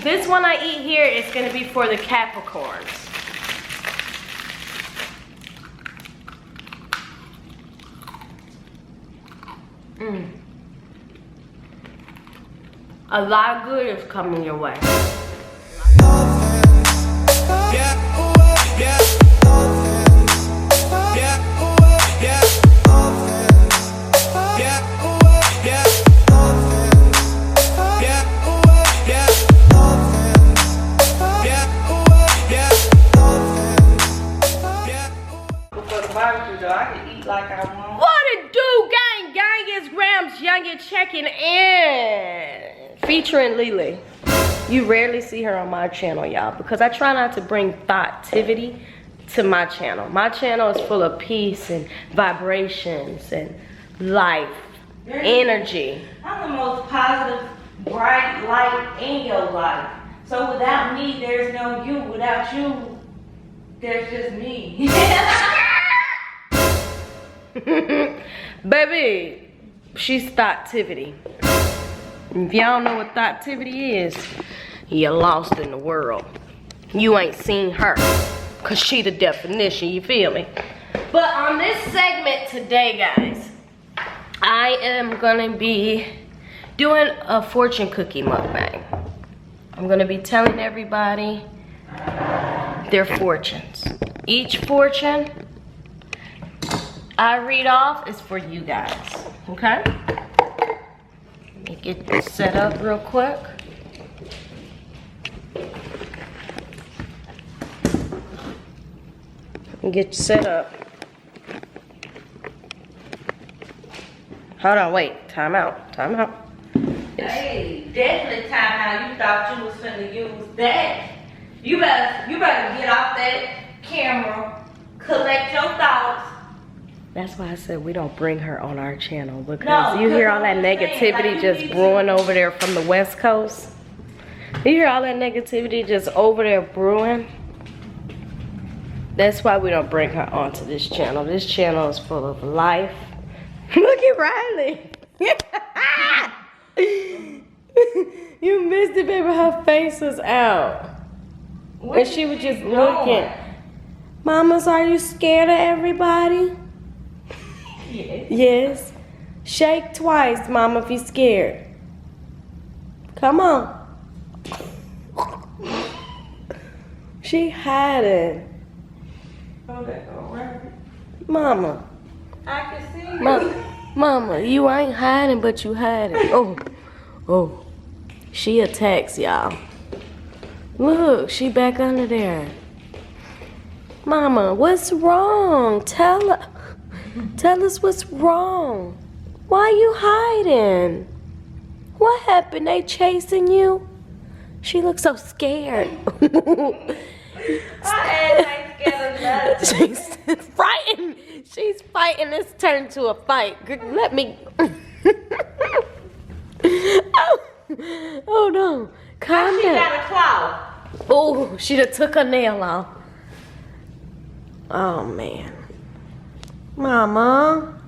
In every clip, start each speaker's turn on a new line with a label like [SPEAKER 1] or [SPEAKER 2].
[SPEAKER 1] This one I eat here is gonna be for the Capricorns. A lot of good is coming your way.
[SPEAKER 2] I can eat like I want.
[SPEAKER 1] What it do, gang? Gang, is GRAMZ YUNGN checking in. Featuring LeeLee. You rarely see her on my channel, y'all, because I try not to bring thoughttivity to my channel. My channel is full of peace and vibrations and life, energy.
[SPEAKER 2] I'm the most positive, bright light in your life. So without me, there's no you. Without you, there's just me.
[SPEAKER 1] Baby, she's thougtivity. If y'all know what thougtivity is, you're lost in the world. You ain't seen her, cause she the definition, you feel me? But on this segment today, guys, I am gonna be doing a fortune cookie mukbang. I'm gonna be telling everybody their fortunes. Each fortune I read off is for you guys, okay? Let me get this set up real quick. Get you set up. Hold on, wait. Time out. Time out.
[SPEAKER 2] Hey, definitely time out. You thought you was finna use that. You better get off that camera, collect your thoughts.
[SPEAKER 1] That's why I said we don't bring her on our channel, because
[SPEAKER 2] No,
[SPEAKER 1] you hear all that
[SPEAKER 2] I'm saying,
[SPEAKER 1] negativity
[SPEAKER 2] like,
[SPEAKER 1] just brewing over there from the West Coast. You hear all that negativity just over there brewing. That's why we don't bring her onto this channel. This channel is full of life. Look at Riley. You missed it, baby. Her face was out. And she was just looking. Mamas, are you scared of everybody?
[SPEAKER 2] Yes.
[SPEAKER 1] Yes. Shake twice, Mama, if you're scared. Come on. She hiding.
[SPEAKER 2] Oh, that's all right.
[SPEAKER 1] Mama.
[SPEAKER 2] I can see you.
[SPEAKER 1] Mama, you ain't hiding, but you hiding. Oh. Oh. She attacks, y'all. Look, she back under there. Mama, what's wrong? Tell us what's wrong. Why you hiding? What happened? They chasing you? She looks so scared.
[SPEAKER 2] I ain't scared of nothing.
[SPEAKER 1] She's frightened. She's fighting. This turned to a fight. Let me. Oh no. Calm
[SPEAKER 2] She
[SPEAKER 1] down.
[SPEAKER 2] got a claw.
[SPEAKER 1] Oh, she done took her nail off. Oh man. Mama.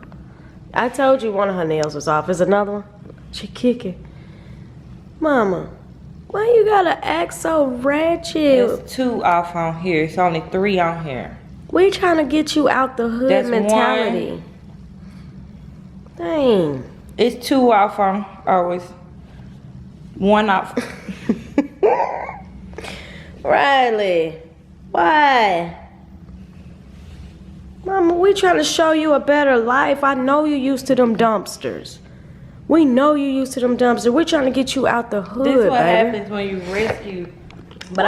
[SPEAKER 1] I told you one of her nails was off. Is another one? She kicking. Mama. Why you gotta act so ratchet?
[SPEAKER 2] It's 2 off on here. It's only 3 on here.
[SPEAKER 1] We trying to get you out the hood
[SPEAKER 2] That's
[SPEAKER 1] mentality. Dang.
[SPEAKER 2] It's 2 off on. Oh, it's 1 off.
[SPEAKER 1] Riley. Why? Mama, we trying to show you a better life. I know you used to them dumpsters. We know you used to them dumpsters. We're trying to get you out the hood,
[SPEAKER 2] This is what
[SPEAKER 1] baby.
[SPEAKER 2] happens when you rescue.
[SPEAKER 1] But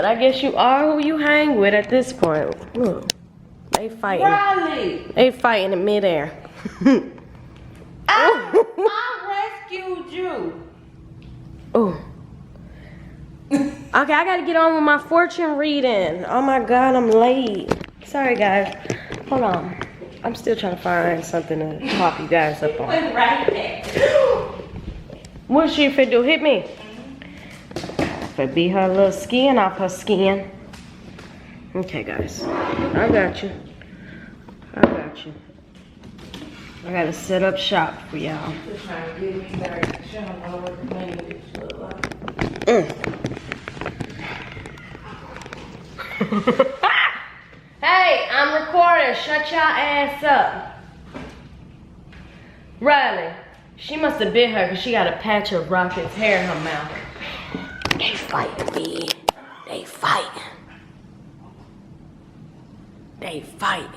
[SPEAKER 1] I guess you are who you hang with at this point. Look, they fighting.
[SPEAKER 2] Riley,
[SPEAKER 1] They fighting in midair.
[SPEAKER 2] I rescued you.
[SPEAKER 1] Oh. Okay, I gotta get on with my fortune reading. Oh my God, I'm late. Sorry, guys. Hold on. I'm still trying to find something to pop you guys up on.
[SPEAKER 2] Went right back.
[SPEAKER 1] What's she finna do? Hit me. Finna beat her little skin off her skin. Okay, guys. I got you. I got you. I gotta set up shop for y'all.
[SPEAKER 2] Just trying to give me back. She don't know what the money is look like.
[SPEAKER 1] Hey, I'm recording. Shut your ass up. Riley, she must have bit her because she got a patch of Rocket's hair in her mouth. They fighting, B. They fighting. They fighting.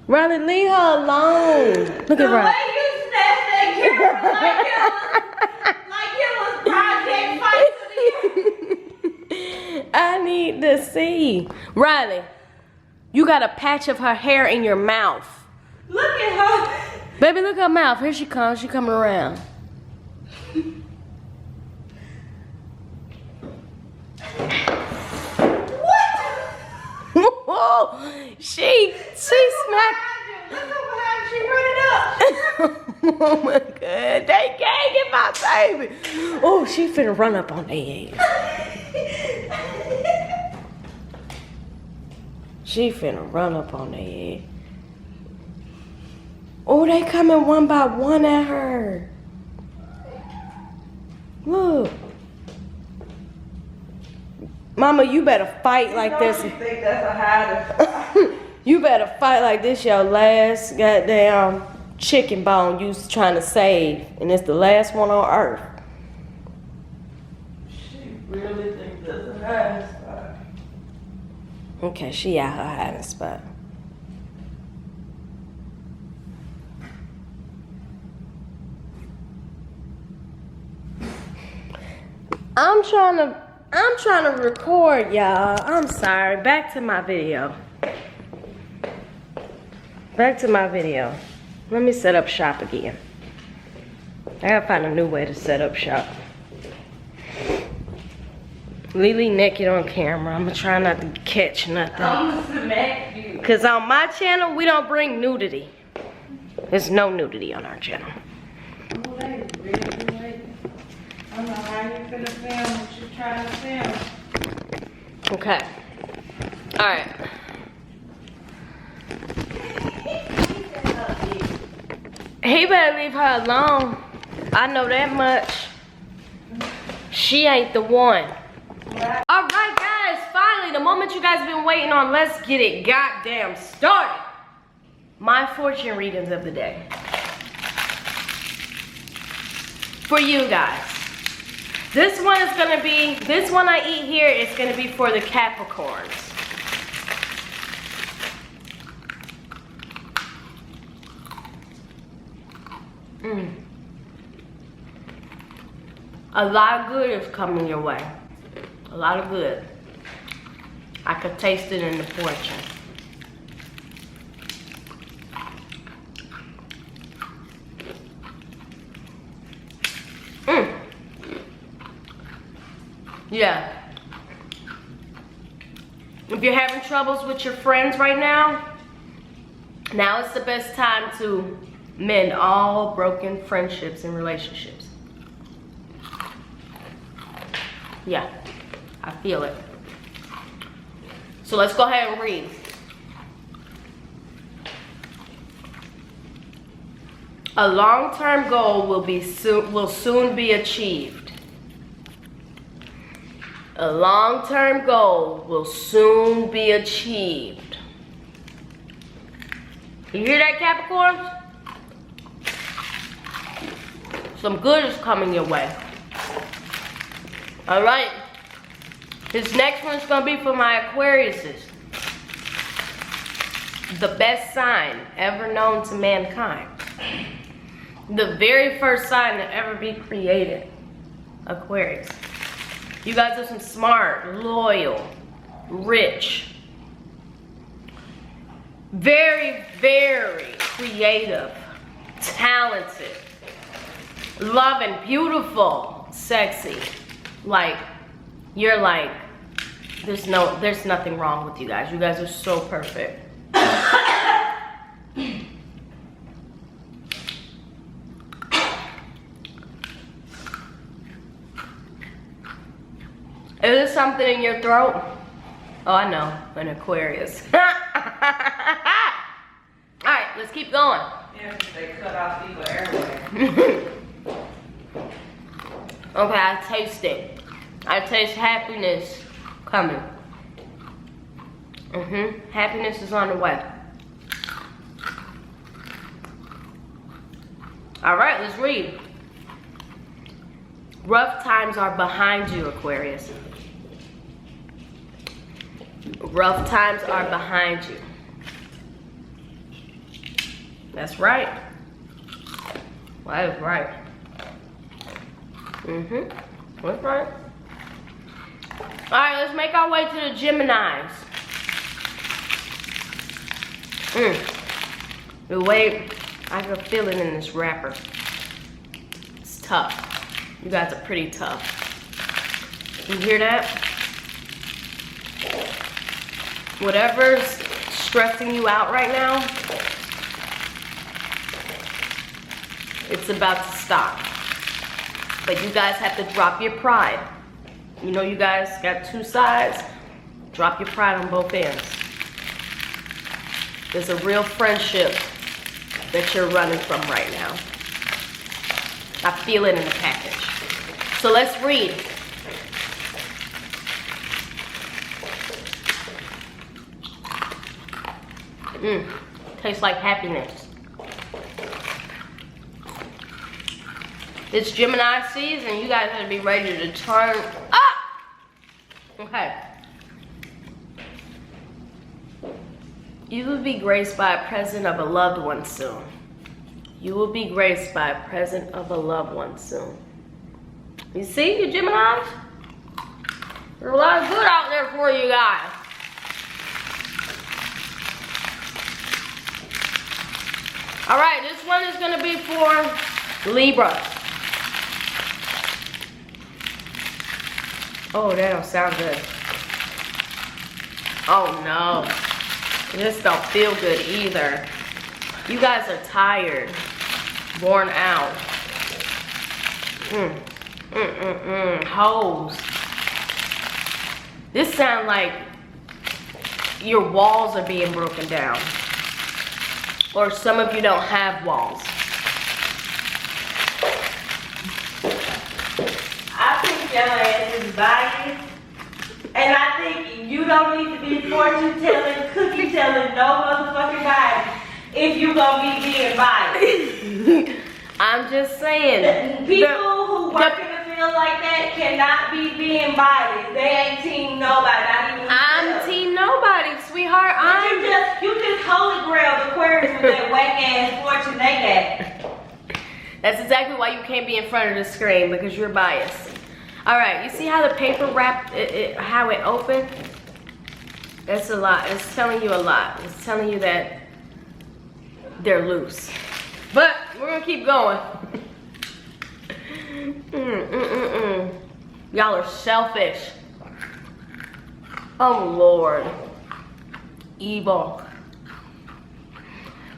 [SPEAKER 1] Riley, leave her alone. Look at Riley.
[SPEAKER 2] The way you snatched that camera like it was Project Fight to the
[SPEAKER 1] I need to see. Riley, you got a patch of her hair in your mouth.
[SPEAKER 2] Look at her.
[SPEAKER 1] Baby, look at her mouth. Here she comes. She coming around. Whoa! She smacked.
[SPEAKER 2] Look behind you. She running up.
[SPEAKER 1] Oh my God! They can't get my baby. Oh, she finna run up on their ass. She finna run up on their ass. Oh, they coming one by one at her. Look. Mama, you better fight like this.
[SPEAKER 2] You think that's a hiding?
[SPEAKER 1] You better fight like this your last goddamn chicken bone you was trying to save. And it's the last one on earth.
[SPEAKER 2] She really thinks that's a hiding spot.
[SPEAKER 1] Okay, she out her hiding spot. I'm trying to record, y'all. I'm sorry. Back to my video. Back to my video. Let me set up shop again. I gotta find a new way to set up shop. LeeLee naked on camera. I'm gonna try not to catch nothing.
[SPEAKER 2] I'm gonna smack you.
[SPEAKER 1] Cause on my channel, we don't bring nudity. There's no nudity on our channel.
[SPEAKER 2] Oh, they really waiting. I don't know how you finna film what you trying to film.
[SPEAKER 1] Okay. Alright. He better leave her alone. I know that much. She ain't the one. Alright guys, finally, the moment you guys have been waiting on, let's get it goddamn started. My fortune readings of the day. For you guys. This one is gonna be, this one I eat here is gonna be for the Capricorns. A lot of good is coming your way. A lot of good. I could taste it in the fortune. Yeah. If you're having troubles with your friends right now, now is the best time to mend all broken friendships and relationships. Yeah, I feel it. So let's go ahead and read. A long-term goal will soon be achieved. A long-term goal will soon be achieved. You hear that, Capricorns? Some good is coming your way. All right. This next one is gonna be for my Aquariuses. The best sign ever known to mankind. The very first sign to ever be created. Aquarius. You guys are some smart, loyal, rich, very, very creative, talented, loving, beautiful, sexy. Like, you're like, there's nothing wrong with you guys. You guys are so perfect. Is there something in your throat? Oh, I know, an Aquarius. All right, let's keep going.
[SPEAKER 2] Yeah, they cut off the airway.
[SPEAKER 1] Okay, I taste it. I taste happiness coming. Happiness is on the way. All right, let's read. Rough times are behind you, Aquarius. Rough times are behind you. That's right. That is right. That's right. All right, let's make our way to the Geminis. The way I can feel it in this wrapper. It's tough. You guys are pretty tough. You hear that? Whatever's stressing you out right now, it's about to stop. But you guys have to drop your pride. You know you guys got two sides. Drop your pride on both ends. There's a real friendship that you're running from right now. I feel it in the package. So let's read. Tastes like happiness. It's Gemini season. You guys have to be ready to turn up. Okay. You will be graced by a present of a loved one soon. You will be graced by a present of a loved one soon. You see, you Geminis? There's a lot of good out there for you guys. All right, this one is gonna be for Libra. Oh, that don't sound good. Oh no, this don't feel good either. You guys are tired, worn out. Hoes. This sounds like your walls are being broken down. Or some of you don't have walls.
[SPEAKER 2] I think your ass is biased. And I think you don't need to be fortune telling, cookie telling no motherfucking body if you gonna be being biased.
[SPEAKER 1] I'm just saying.
[SPEAKER 2] People who work in the field like that cannot be being biased. They ain't team nobody. Not even
[SPEAKER 1] I'm team nobody, sweetheart.
[SPEAKER 2] You just holy grail Aquarius with that whack ass fortune they got.
[SPEAKER 1] That's exactly why you can't be in front of the screen, because you're biased. All right, you see how the paper wrap, how it opened? That's a lot. It's telling you a lot. It's telling you that they're loose. But we're gonna keep going. Y'all are selfish. Oh Lord. Evil.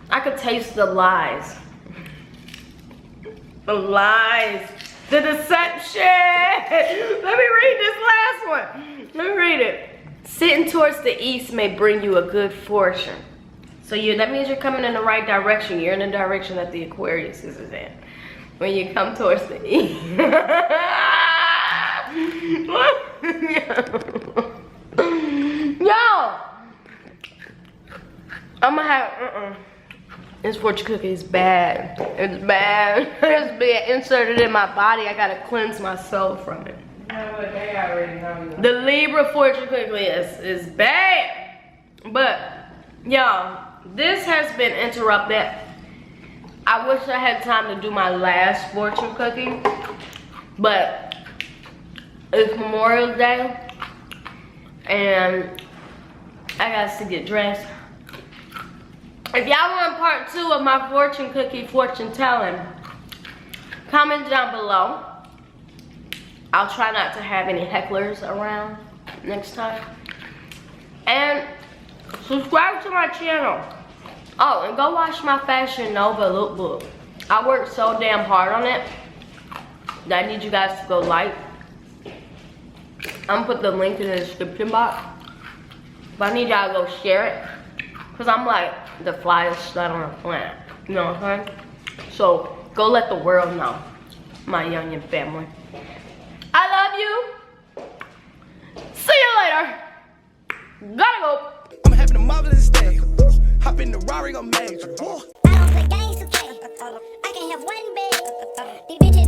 [SPEAKER 1] I could taste the lies. The lies. The deception. Let me read this last one. Let me read it. Sitting towards the east may bring you a good fortune. So that means you're coming in the right direction. You're in the direction that the Aquarius is in. When you come towards the east. Yo! I'm gonna have, This fortune cookie is bad. It's bad. It's being inserted in my body. I gotta cleanse my soul from it.
[SPEAKER 2] They already know.
[SPEAKER 1] The Libra fortune cookie is bad. But, y'all, this has been interrupted. I wish I had time to do my last fortune cookie. But it's Memorial Day. And I got to get dressed. If y'all want part 2 of my fortune cookie fortune telling, comment down below. I'll try not to have any hecklers around next time. And subscribe to my channel. Oh, and go watch my Fashion Nova lookbook. I worked so damn hard on it that I need you guys to go like. I'm gonna put the link in the description box. But I need y'all to go share it. Cause I'm like the flyest slut on the planet. You know what I'm saying? So go let the world know, my Youngin family.
[SPEAKER 3] marvelous stage. Hop in the Rari, gon' major.
[SPEAKER 4] I don't play games, okay? I can't have one bed. These bitches